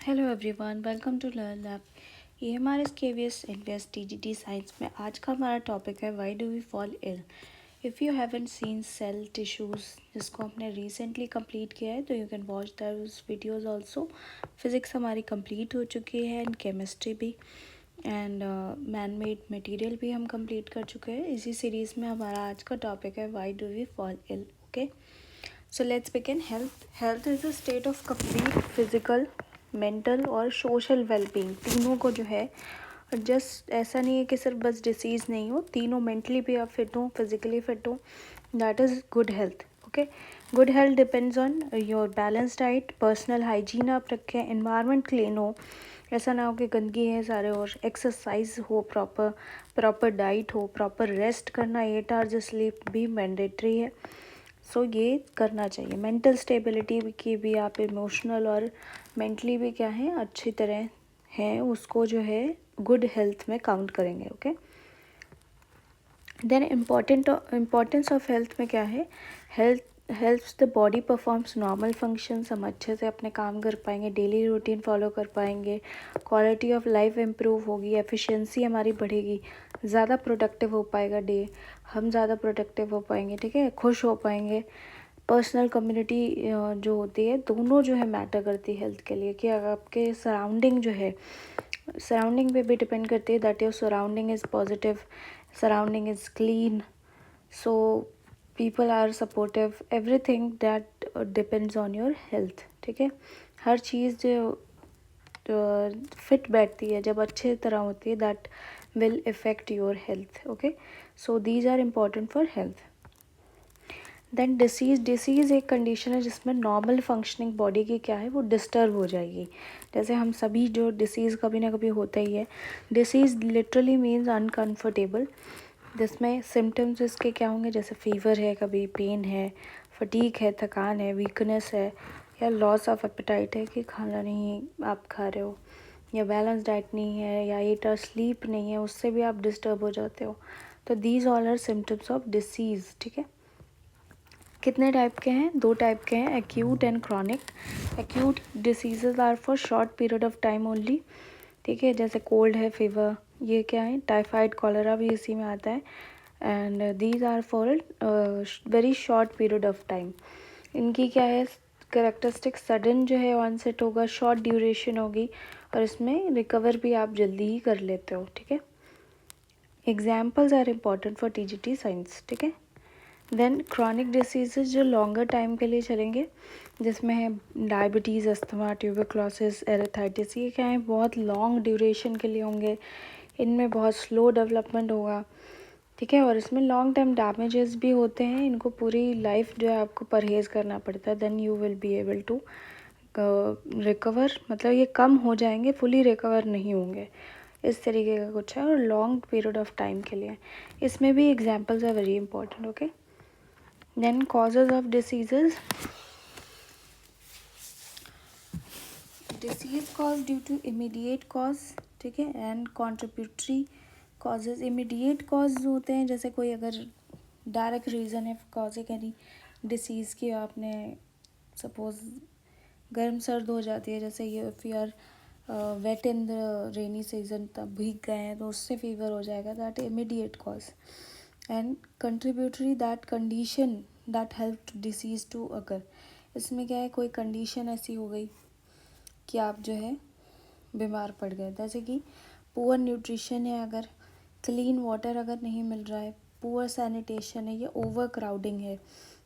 Hello everyone, welcome to learn lab. ये हमारे KVS invest TGT science में आज का हमारा टॉपिक है why do we fall ill. If you haven't seen cell tissues, जिसको हमने रिसेंटली कंप्लीट किया है, तो you can watch those videos also. Physics हमारी कंप्लीट हो चुकी है एंड केमिस्ट्री भी, एंड मैन मेड मटेरियल भी हम कंप्लीट कर चुके हैं। इसी सीरीज़ में हमारा आज का टॉपिक है why do we fall ill. Okay, so let's begin. Health is a state of complete physical, mental और सोशल वेलबींग, तीनों को जो है, जस्ट ऐसा नहीं है कि सिर्फ बस डिसीज़ नहीं हो, तीनों मेंटली भी आप फिट हो, फिजिकली फिट हो, that is good health. Okay, good health depends on your balance diet, personal hygiene आप रखें, एनवायरनमेंट क्लीन हो, ऐसा ना हो कि गंदगी है सारे, और एक्सरसाइज हो, प्रॉपर डाइट हो, प्रॉपर रेस्ट करना, 8 आवर्स स्लीप भी मैंडेटरी है। सो ये करना चाहिए। मेंटल स्टेबिलिटी की भी, आप इमोशनल और मेंटली भी क्या है, अच्छी तरह हैं, उसको जो है गुड हेल्थ में काउंट करेंगे। Okay, then importance of health में क्या है, health helps the body performs normal functions, हम अच्छे से अपने काम कर पाएंगे, डेली रूटीन फॉलो कर पाएंगे, क्वालिटी ऑफ लाइफ इम्प्रूव होगी, एफिशिएंसी हमारी बढ़ेगी, ज़्यादा प्रोडक्टिव हो पाएगा डे, हम ज़्यादा प्रोडक्टिव हो पाएंगे, ठीक है, खुश हो पाएंगे। पर्सनल कम्युनिटी जो होती है, दोनों जो है मैटर करती है हेल्थ के लिए, कि अगर आपके सराउंडिंग जो है, सराउंडिंग पे भी डिपेंड करती है, that your surrounding is positive, surrounding is clean, so people are supportive, everything that depends on your health. ठीक है, हर चीज़ जो फिट बैठती है, जब अच्छे तरह होती है, that will effect your health. Okay, so these are important for health. Then disease एक कंडीशन है जिसमें नॉर्मल फंक्शनिंग बॉडी की क्या है, वो डिस्टर्ब हो जाएगी। जैसे हम सभी जो डिसीज़ कभी ना कभी होता ही है, डिसीज़ लिटरली मीन्स अनकंफर्टेबल, जिसमें सिम्टम्स इसके क्या होंगे, जैसे फीवर है, कभी पेन है, फटीक है, थकान है, वीकनेस है, या लॉस ऑफ एपेटाइट है कि खाना नहीं आप खा रहे हो, या बैलेंस डाइट नहीं है, या 8 आवर स्लीप नहीं है, उससे भी आप डिस्टर्ब हो जाते हो। तो these all are symptoms of disease. ठीक है, कितने टाइप के हैं, 2 टाइप के हैं, acute and chronic. Acute diseases are for short period of time only. ठीक है, जैसे कोल्ड है, फीवर, ये क्या है, टाइफाइड, कॉलरा भी इसी में आता है, and these are for very short period of time. इनकी क्या है करेक्टरिस्टिक, सडन जो है ऑनसेट होगा, शॉर्ट ड्यूरेशन होगी, और इसमें रिकवर भी आप जल्दी ही कर लेते हो। ठीक है, examples are important for TGT science. ठीक है, देन क्रॉनिक डिसीजेज जो लॉन्गर टाइम के लिए चलेंगे, जिसमें है डायबिटीज़, अस्थमा, ट्यूबरक्लोसिस, एरेथाइटिस, ये क्या है, बहुत लॉन्ग ड्यूरेशन के लिए होंगे, इनमें बहुत स्लो डेवलपमेंट होगा। ठीक है, और इसमें लॉन्ग टर्म डैमेजेस भी होते हैं, इनको पूरी लाइफ जो है आपको परहेज़ करना पड़ता है, then you will be able to recover, मतलब ये कम हो जाएंगे, फुली रिकवर नहीं होंगे, इस तरीके का कुछ है, और लॉन्ग पीरियड ऑफ टाइम के लिए। इसमें भी examples are very important. Okay, then causes of diseases, disease cause due to immediate cause, ठीक है, and contributory causes। immediate cause होते हैं, जैसे कोई अगर डायरेक्ट रीज़न है कॉजिंग एनी डिसीज़ की, आपने सपोज गर्म सर्द हो जाती है, जैसे ये if you are wet in the rainy season, तब भीग गए हैं तो उससे फीवर हो जाएगा, that immediate cause. And contributory, that condition that help disease to occur. इसमें क्या है, कोई कंडीशन ऐसी हो गई कि आप जो है बीमार पड़ गए, जैसे कि पुअर न्यूट्रिशन है, अगर क्लीन वाटर अगर नहीं मिल रहा है, पुअर सैनिटेशन है, या ओवर क्राउडिंग है।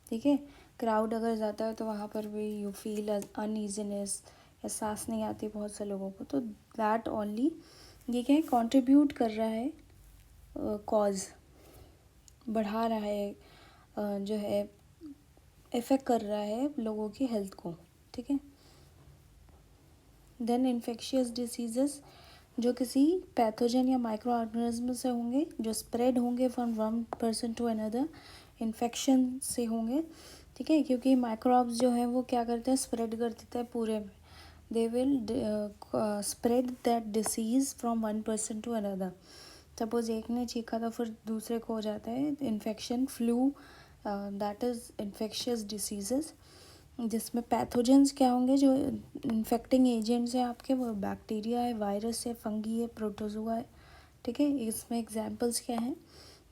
ठीक है, क्राउड अगर ज़्यादा है तो वहाँ पर भी यू फील अनईजीनेस, या सांस नहीं आती बहुत से लोगों को, तो दैट ओनली, ये क्या है, कंट्रीब्यूट कर रहा है, कॉज बढ़ा रहा है, जो है इफ़ेक्ट कर रहा है लोगों की हेल्थ को। ठीक है, देन इन्फेक्शियस डिसीजेस, जो किसी पैथोजन या माइक्रो ऑर्गेनिज्म से होंगे, जो स्प्रेड होंगे from one person to another, infection से होंगे। ठीक है, क्योंकि माइक्रोब्स जो है वो क्या करते हैं, स्प्रेड कर देते हैं पूरे में, they will spread that disease from one person to another. Suppose एक ने चीखा तो फिर दूसरे को हो जाता है infection, flu, that is infectious diseases. जिसमें पैथोजेंस क्या होंगे, जो इन्फेक्टिंग एजेंट्स हैं आपके, वो बैक्टीरिया है, वायरस है, फंगी है, प्रोटोजोआ है। ठीक है, इसमें एग्जांपल्स क्या हैं,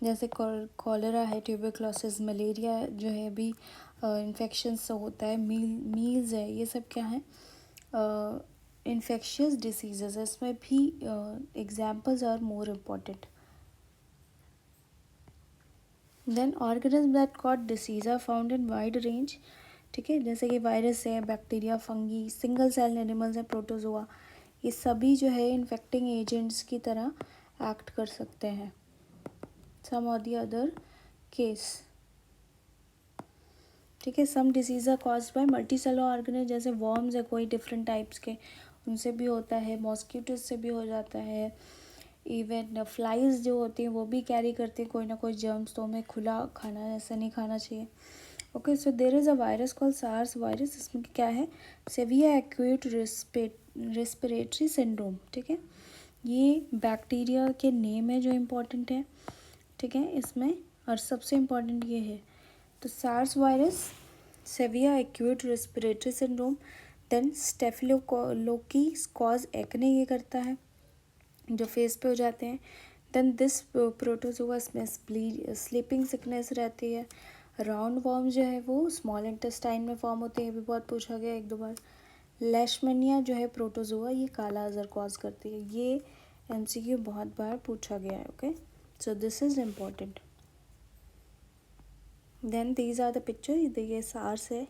जैसे कॉलेरा है, ट्यूबरक्लोसिस, मलेरिया जो है भी इन्फेक्शन से होता है, मील्स है, ये सब क्या है, इन्फेक्शियस डिसीजेस। इसमें भी examples are more important. Then organism that caught disease are found in wide range. ठीक है, जैसे कि वायरस है, bacteria, fungi, single cell animals है, प्रोटोजोआ, ये सभी जो है इन्फेक्टिंग एजेंट्स की तरह एक्ट कर सकते हैं। सम और दी अदर केस। ठीक है, some disease are caused by multi cellular organism, जैसे वॉर्म्स है कोई डिफरेंट टाइप्स के, उनसे भी होता है, मॉस्किटोज से भी हो जाता है, इवन फ्लाइज जो होती हैं वो भी कैरी करती हैं कोई ना कोई जर्म्स, तो हमें खुला खाना ऐसा नहीं खाना चाहिए। Okay, so there is a virus called SARS virus. इसमें क्या है, सेवियर एक्यूट रेस्पिरेटरी सिंड्रोम। ठीक है, ये बैक्टीरिया के नेम है जो इम्पोर्टेंट है। ठीक है, इसमें और सबसे इम्पोर्टेंट ये है, तो SARS virus, severe acute respiratory syndrome, then staphylococcus cause acne, ये करता है जो फेस पे हो जाते हैं। देन दिस प्रोटोजोआ में स्लीपिंग सिकनेस रहती है। राउंड वॉर्म जो है वो स्मॉल इंटेस्टाइन में फॉर्म होते हैं, ये भी बहुत पूछा गया एक दो बार। लेशमेनिया जो है प्रोटोजोआ, ये काला अजहर कॉज करती है, ये एमसीक्यू बहुत बार पूछा गया है। Okay, so this is important. Then these are the picture, ये सार्स है,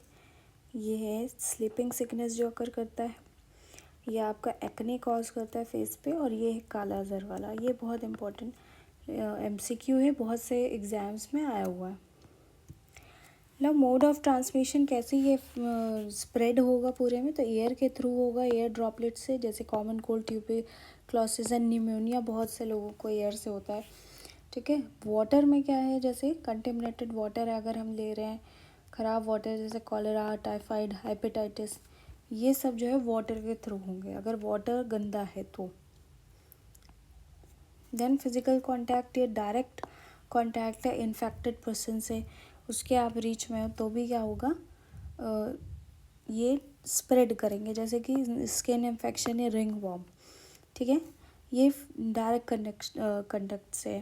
ये है स्लीपिंग सिकनेस जो अकर करता है, ये आपका एक्ने कॉज करता है फेस पे, और ये है काला अजहर वाला। ये बहुत इंपॉर्टेंट एमसीक्यू है, बहुत से एग्जाम्स में आया हुआ है। मतलब मोड ऑफ ट्रांसमिशन कैसे ये स्प्रेड होगा पूरे में, तो एयर के थ्रू होगा, एयर ड्रॉपलेट से, जैसे common cold, tuberculosis and pneumonia बहुत से लोगों को एयर से होता है। ठीक है, वाटर में क्या है, जैसे कंटेमिनेटेड वाटर है अगर हम ले रहे हैं, ख़राब वाटर, जैसे कॉलेरा, टाइफाइड, हेपेटाइटिस, ये सब जो है वाटर के थ्रू होंगे अगर वाटर गंदा है तो। देन फिजिकल कांटेक्ट, ये डायरेक्ट कांटेक्ट है इन्फेक्टेड पर्सन से, उसके आप रीच में हो तो भी क्या होगा, ये स्प्रेड करेंगे, जैसे कि स्किन इन्फेक्शन या रिंग वॉर्म। ठीक है, ये डायरेक्ट कंडक्ट से।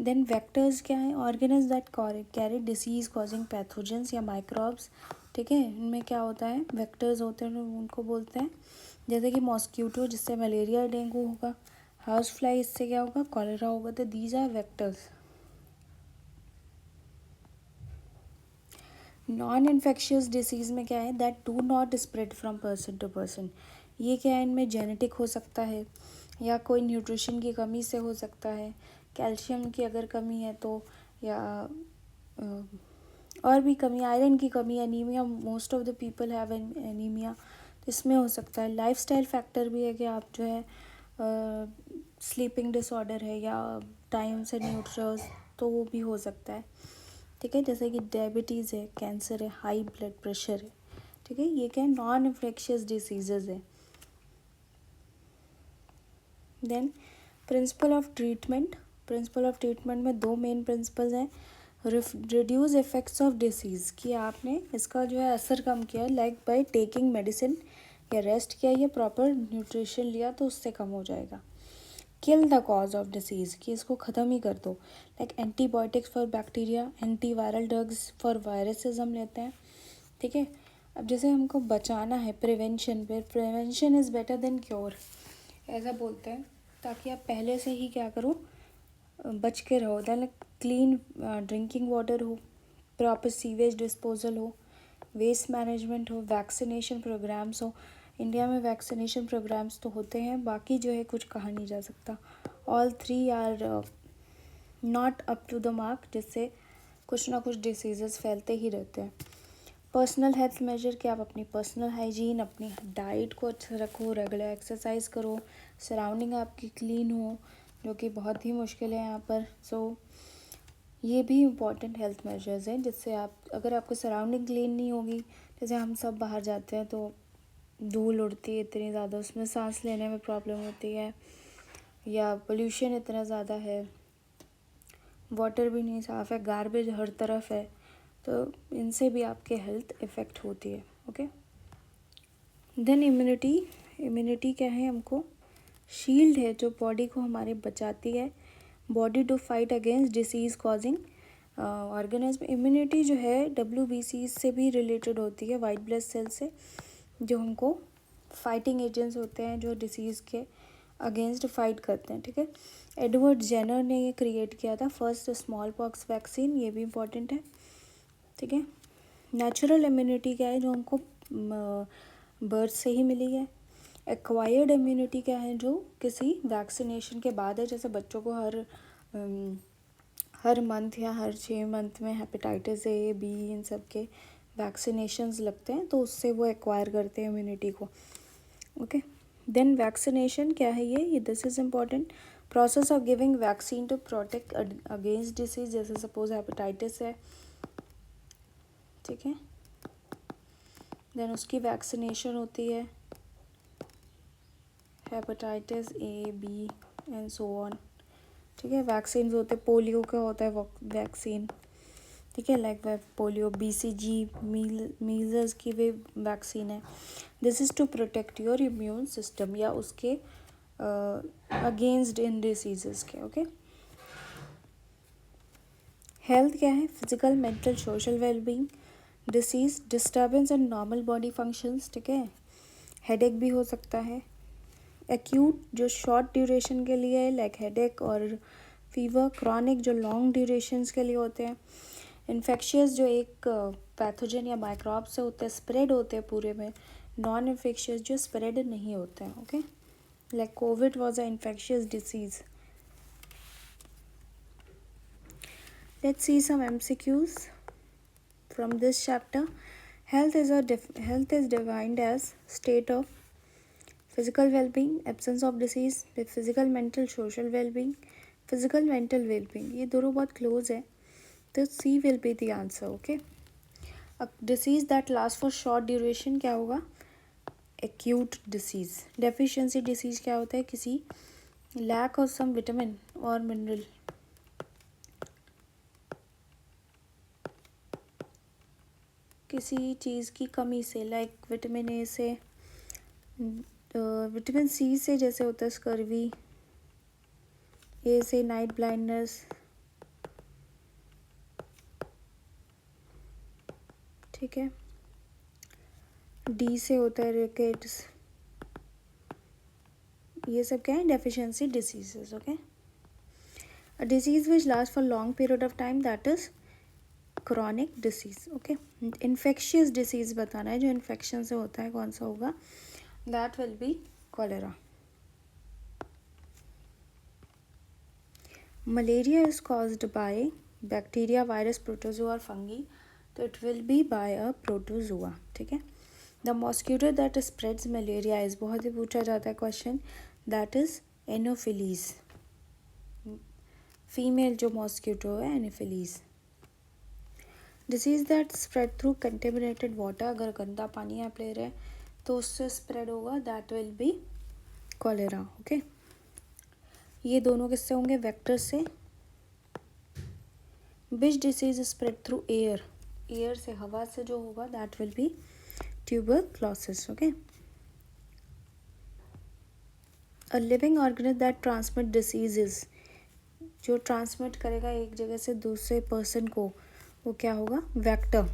देन वेक्टर्स क्या है, organism that carry disease causing pathogens या माइक्रोब्स। ठीक है, इनमें क्या होता है, वेक्टर्स होते हैं, उनको बोलते हैं, जैसे कि मॉस्क्यूटो जिससे मलेरिया, डेंगू होगा, हाउस फ्लाई इससे क्या होगा, कॉलेरा होगा, तो these are vectors. Non infectious disease में क्या है, that do not spread from person to person, ये क्या है, इनमें जेनेटिक हो सकता है, या कोई न्यूट्रिशन की कमी से हो सकता है, कैल्शियम की अगर कमी है तो, या और भी कमी, आयरन की कमी, anaemia, most of the people have anaemia, तो इसमें हो सकता है। लाइफस्टाइल फैक्टर भी है कि आप जो है स्लीपिंग डिसऑर्डर है या टाइम से नहीं उठ रहे हो, तो वो भी हो सकता है। ठीक है, जैसे कि डायबिटीज़ है, कैंसर है, हाई ब्लड प्रेशर है। ठीक है, ये क्या है, नॉन इन्फेक्शियस डिसीजेज है। Then principle of treatment, principle of treatment में दो मेन प्रिंसिपल्स हैं, रिड्यूस इफेक्ट्स ऑफ डिसीज़, कि आपने इसका जो है असर कम किया, लाइक बाय टेकिंग मेडिसिन, या रेस्ट किया, या प्रॉपर न्यूट्रिशन लिया, तो उससे कम हो जाएगा। Kill the cause of disease, कि इसको ख़त्म ही कर दो, like antibiotics for bacteria, antiviral drugs for viruses हम लेते हैं। ठीक है, अब जैसे हमको बचाना है, prevention is better than cure, ऐसा बोलते हैं, ताकि आप पहले से ही क्या करो, बच के रहो। देन क्लीन ड्रिंकिंग वाटर हो, प्रॉपर सीवेज डिस्पोजल हो, वेस्ट मैनेजमेंट हो, वैक्सीनेशन प्रोग्राम्स हो। इंडिया में वैक्सीनेशन प्रोग्राम्स तो होते हैं, बाकी जो है कुछ कहा नहीं जा सकता। All three are not up to the mark, जिससे कुछ ना कुछ डिसीजेस फैलते ही रहते हैं। पर्सनल हेल्थ मेजर, कि आप अपनी पर्सनल हाइजीन, अपनी डाइट को अच्छा रखो, रेगुलर एक्सरसाइज करो, सराउंडिंग आपकी क्लीन हो, जो कि बहुत ही मुश्किल है यहाँ पर। सो ये भी इम्पॉर्टेंट हेल्थ मेजर्स हैं, जिससे आप, अगर आपकी सराउंडिंग क्लीन नहीं होगी, जैसे हम सब बाहर जाते हैं तो धूल उड़ती है इतनी ज़्यादा, उसमें सांस लेने में प्रॉब्लम होती है, या पोल्यूशन इतना ज़्यादा है, वाटर भी नहीं साफ़ है, गार्बेज हर तरफ है, तो इनसे भी आपके हेल्थ इफ़ेक्ट होती है। ओके। देन इम्यूनिटी क्या है? हमको शील्ड है जो बॉडी को हमारे बचाती है, body to fight against disease causing organism. Immunity जो है WBC से भी रिलेटेड होती है, वाइट ब्लड सेल से, जो हमको फाइटिंग एजेंट्स होते हैं जो डिसीज़ के अगेंस्ट फाइट करते हैं, ठीक है। एडवर्ड जेनर ने ये क्रिएट किया था फर्स्ट स्मॉल पॉक्स वैक्सीन, ये भी इम्पॉर्टेंट है, ठीक है। नेचुरल इम्यूनिटी क्या है? जो हमको बर्थ से ही मिली है। एक्वायर्ड इम्यूनिटी क्या है? जो किसी वैक्सीनेशन के बाद है, जैसे बच्चों को हर मंथ या हर 6 मंथ में हेपेटाइटिस A B इन सब के वैक्सीनेशंस लगते हैं, तो उससे वो एक्वायर करते हैं इम्यूनिटी को, ओके। देन वैक्सीनेशन क्या है? ये this is important, process of giving vaccine to protect against disease, जैसे सपोज हेपेटाइटिस है, ठीक है। देन उसकी वैक्सीनेशन होती है, hepatitis A B and so on, ठीक है। वैक्सीन होते हैं, पोलियो का होता है वैक्सीन, ठीक है, लाइक पोलियो, BCG, मीजल्स की भी वैक्सीन है। This is to protect your immune system, या उसके अगेंस्ट इन डिसीजेस के, ओके। हेल्थ क्या है? Physical, mental, social wellbeing, disease, disturbance and normal body functions, ठीक है। हेडेक भी हो सकता है। एक्यूट जो शॉर्ट ड्यूरेशन के लिए है, लाइक हेडेक और फीवर। क्रॉनिक जो लॉन्ग ड्यूरेशंस के लिए होते हैं। इन्फेक्शियस जो एक पैथोजन या माइक्रोब से होते हैं, स्प्रेड होते हैं पूरे में। नॉन इन्फेक्शियस जो स्प्रेड नहीं होते हैं, okay, like COVID was a infectious disease. Let's see some MCQs from this chapter. Health is defined as state of physical well-being, absence of disease, with physical, mental, social well-being, physical, mental well-being, ये दोनों बहुत close है, तो C will be the answer, okay. A disease that lasts for short duration क्या होगा? Acute disease. Deficiency disease क्या होता है? किसी lack of some vitamin or mineral, किसी चीज़ की कमी से, लाइक विटामिन A से, विटामिन C से जैसे होता है स्कर्वी, A से नाइट ब्लाइंडनेस, ठीक है। D से होता है रिकेट्स, ये सब क्या है? Deficiency diseases, okay. A disease which last for long period of time, that is chronic disease, okay. Infectious disease बताना है, जो इन्फेक्शन से होता है, कौन सा होगा? That will be cholera. Malaria is caused by bacteria, virus, protozoa और फंगी, तो it will be by a protozoa, ठीक है। The mosquito that spreads malaria is, बहुत ही पूछा जाता है question, that is anopheles. Female जो मॉस्किटो है anopheles. Disease that spread through contaminated water, अगर गंदा पानी आप ले रहे हैं तो उससे स्प्रेड होगा, that will be cholera, okay. ये दोनों किससे होंगे? वेक्टर से। Which disease spread through air, air से, हवा से जो होगा, that will B tuberculosis, okay. A living organism that transmit diseases, जो ट्रांसमिट करेगा एक जगह से दूसरे पर्सन को, वो क्या होगा? Vector.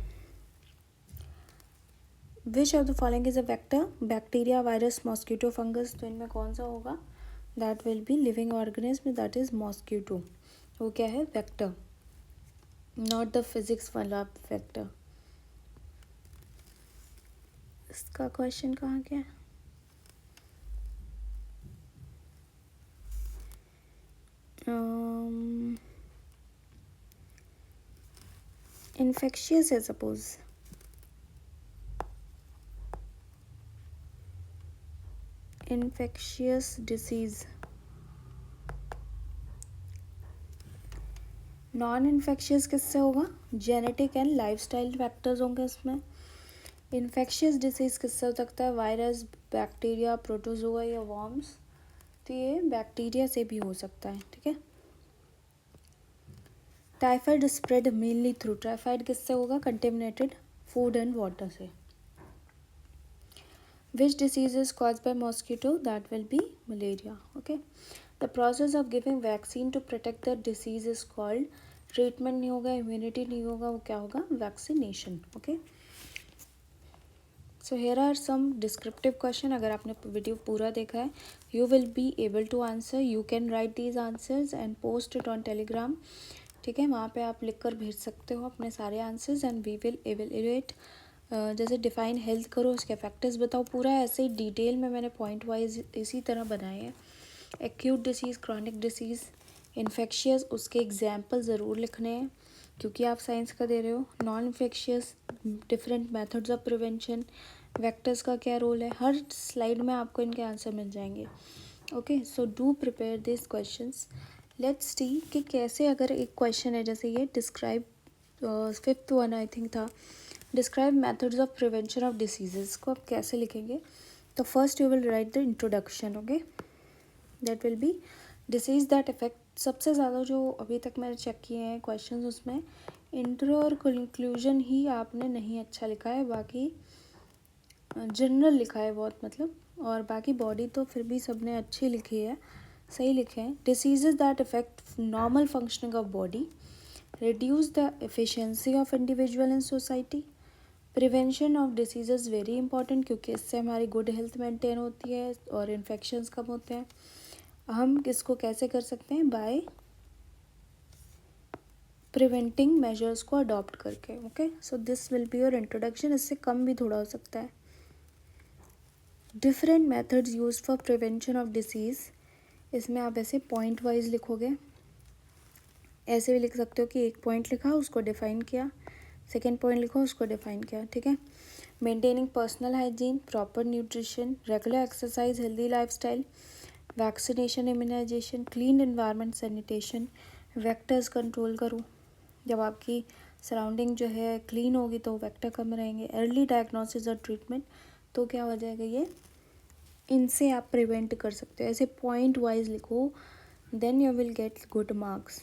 Which of the following is a vector? Bacteria, virus, mosquito, fungus, तो इनमें कौन सा होगा? That will B living organism, that is mosquito, वो क्या है? वेक्टर, नॉट द फिजिक्स वाला वेक्टर। इसका क्वेश्चन कहाँ गया? इन्फेक्शियस है suppose, infectious disease. Non infectious किससे होगा? जेनेटिक एंड लाइफस्टाइल फैक्टर्स होंगे इसमें। इन्फेक्शियस डिसीज किससे हो सकता है? वायरस, बैक्टीरिया, प्रोटोजोआ या वॉर्म्स, तो ये बैक्टीरिया से भी हो सकता है, ठीक है। Typhoid spread mainly through, typhoid किससे होगा? कंटेमिनेटेड फूड एंड वाटर से। Which disease is caused by mosquito? That will be malaria. Okay. The process of giving vaccine to protect the disease is called, treatment नहीं होगा, immunity नहीं होगा, वो क्या होगा? Vaccination. Okay. So here are some descriptive question. अगर आपने video पूरा देखा है, you will be able to answer. You can write these answers and post it on Telegram. ठीक है, वहाँ पे आप लिख कर भेज सकते हो अपने सारे answers and we will evaluate. जैसे डिफाइन हेल्थ करो, उसके फैक्टर्स बताओ, पूरा ऐसे ही डिटेल में मैंने पॉइंट वाइज इसी तरह बनाए हैं. Acute disease, chronic disease, infectious, उसके एग्जाम्पल ज़रूर लिखने हैं क्योंकि आप साइंस का दे रहे हो. Non infectious, different methods of prevention, vectors का क्या रोल है, हर स्लाइड में आपको इनके आंसर मिल जाएंगे. Okay, so do prepare this questions. Let's see कि कैसे, अगर एक क्वेश्चन है जैसे ये describe, fifth one I think था, describe methods of prevention of diseases को आप कैसे लिखेंगे. तो first you will write the introduction. Okay, that will be disease that effect. सबसे ज़्यादा जो अभी तक मैंने चेक किए हैं क्वेश्चंस, उसमें इंट्रो और कंक्लूजन ही आपने नहीं अच्छा लिखा है, बाकी जनरल लिखा है बहुत, मतलब, और बाकी बॉडी तो फिर भी सबने अच्छी लिखी है, सही लिखे हैं. Diseases that effect normal functioning of body, reduce the efficiency of individual in society. Prevention of diseases very important क्योंकि इससे हमारी गुड हेल्थ मेंटेन होती है और इन्फेक्शंस कम होते हैं. हम इसको कैसे कर सकते हैं? बाय प्रिवेंटिंग मेजर्स को अडॉप्ट करके. Okay, so this will be your introduction. इससे कम भी थोड़ा हो सकता है. Different methods use for prevention of disease. इसमें आप ऐसे पॉइंट वाइज लिखोगे, ऐसे भी लिख सकते हो कि एक पॉइंट लिखा उसको डिफाइन किया, सेकेंड पॉइंट लिखो उसको डिफाइन किया. ठीक है. Maintaining personal hygiene, proper nutrition, regular exercise, healthy lifestyle, vaccination, immunization, clean environment, sanitation, vectors control करो. जब आपकी सराउंडिंग जो है क्लीन होगी तो वेक्टर कम रहेंगे. अर्ली डायग्नोसिस और ट्रीटमेंट, तो क्या हो जाएगा, ये इनसे आप प्रिवेंट कर सकते हो. ऐसे पॉइंट वाइज लिखो, then you will get good marks.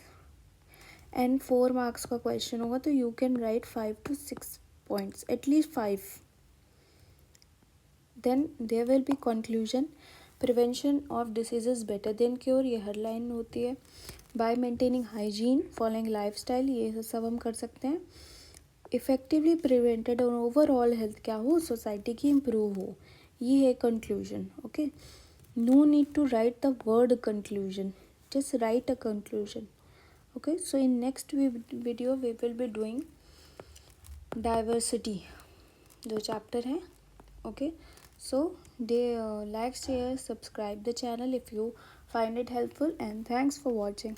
And 4 marks का क्वेश्चन होगा तो you can write 5 to 6 points, at least 5. Then there will be conclusion. Prevention of diseases better than cure, ये हर लाइन होती है. By maintaining hygiene, following lifestyle, ये सब हम कर सकते हैं. इफेक्टिवली प्रिवेंटेड और ओवरऑल हेल्थ क्या हो, सोसाइटी की इम्प्रूव हो, ये है conclusion. Okay, no need to write the word conclusion, just write a conclusion. Okay, so in next video we will be doing diversity, जो chapter है. Okay, so they like, share, subscribe the channel if you find it helpful, and thanks for watching.